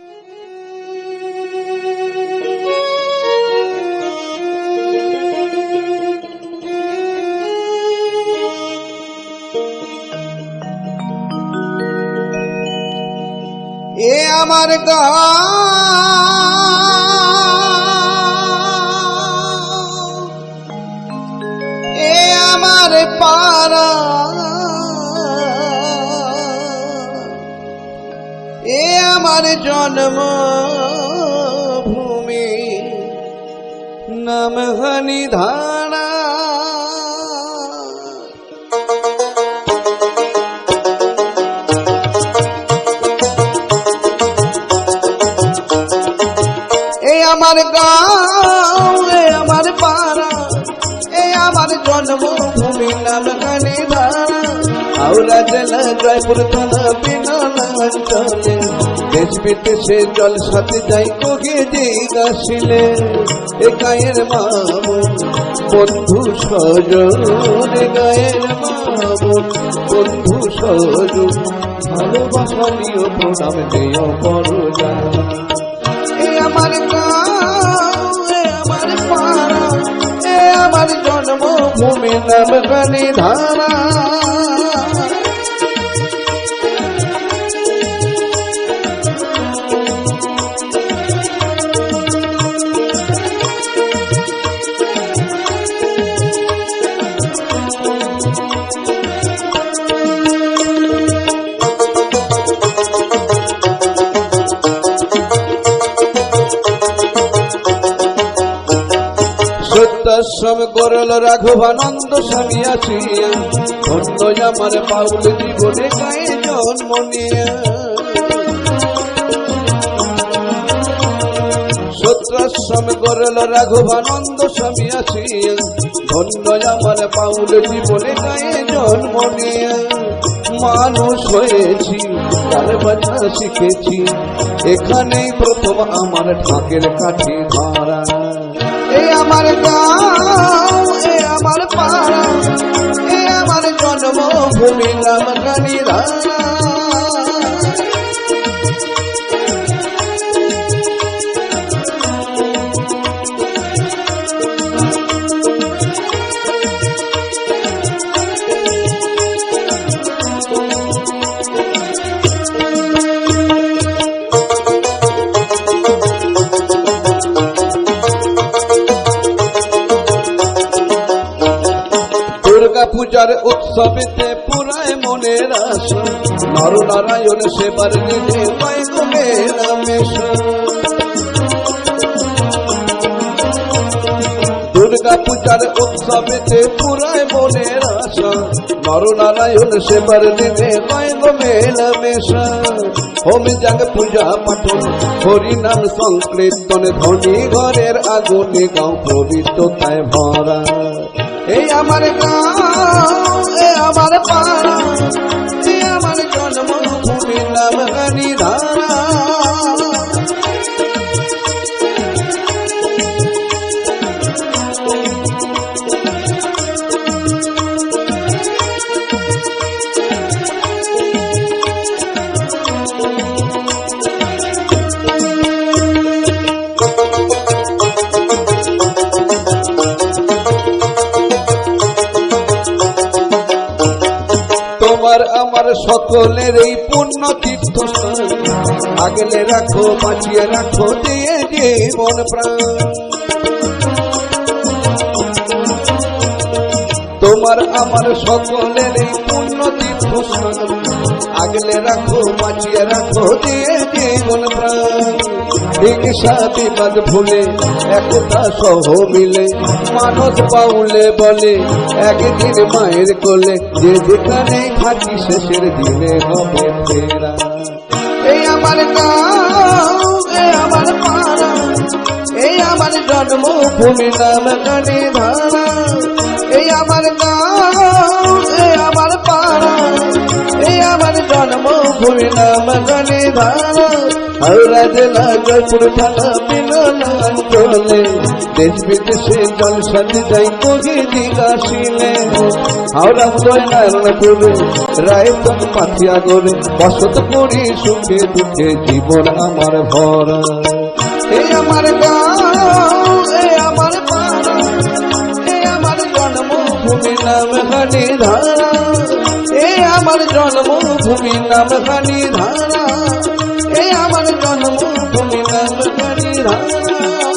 এ আমার এ আমার পাড়া এ আমার জন্মভূমি নাম হানিধারা আমার গাঁও এ আমার পাড়া এ আমার জন্মভূমি নাম হানিধারা হাওড়া জেলা জয়পুর থানা বিনালা অঞ্চলে দেশ বিদেশে জল সাথে যাই কোগে জিজ্ঞাসিলে এ গায়ের মামুন বন্ধু সজন এ গায়ের মামুন বন্ধু সজন ভালোবাসা নিও প্রণাম দিও পরজা এ আমার গাঁও এ আমার পাড়া এ আমার জন্মভূমি নাম হানিধারা সব করল রাঘবানন্দ স্বামী আসিয়া ধন্য আমার বাউল জীবনে গায়ে জন্ম নিয়া সত্রাশ্রম করল রাঘবানন্দ স্বামী আসিয়া ধন্য আমার বাউল জীবনে গায়ে জন্ম নিয়া মানুষ হয়েছি তার বাজনা শিখেছি এখানেই প্রথম আমার ঢাকের কাঠি ধরা এ আমার গাঁও এ আমার পাড়া এ আমার জন্মভূমি নাম হানিধারা পূজার উৎসবেতে পুরায় মনের আশা নরনারায়ণ সেবার নিধে পায় গো মেলামেশা দুর্গা পূজার উৎসবেতে পুরায় মনের আশা নরনারায়ণ সেবার নিধে পায় গো মেলামেশা হোম যাগ পূজা পাঠন হরিনাম সংকীর্তন ধনী ঘরের আগুনে গাঁও পবিত্রতায় ভরা এই আমার গাঁও এ আমার পাড়া এ আমার জন্মভূমি নাম হানিধারা আমার সকলের এই পুণ্য তীর্থস্থান আগলে রাখো বাঁচিয়ে রাখো দিয়ে জীবন প্রাণ তোমার আমার সকলের এই পুণ্য তীর্থস্থান আগলে রাখো বাঁচিয়ে রাখো দিয়ে জীবন প্রাণ হিংসা বিবাদ ভুলে একতা সহ মিলে মানব বাউলে বলে একদিন মায়ের কোলে যে যেখানে থাকি শেষের দিনে হবে ফেরা এই আমার গাঁও এ আমার পাড়া এই আমার জন্মভূমি নাম হানিধারা এই আমার গাঁও এ আমার পাড়া এই আমার জন্মভূমি নাম হানিধারা হাওড়া জেলা জয়পুর থানা বিনালা অঞ্চলে দেশ বিদেশে জলসাতে যাই করি দিগাশিলে হাওড়া উদয় নারায়ণপুরে রায়তন পাথিয়া গড়ে বসত করি সুখে দুঃখে জীবন আমার ভরা। এই আমার গাঁও, এই আমার পাড়া, এই আমার জন্মভূমি নামখানি ধারা, এই আমার জন্মভূমি নামখানি ধারা, এই আমার জন্মভূমি নামখানি ধারা।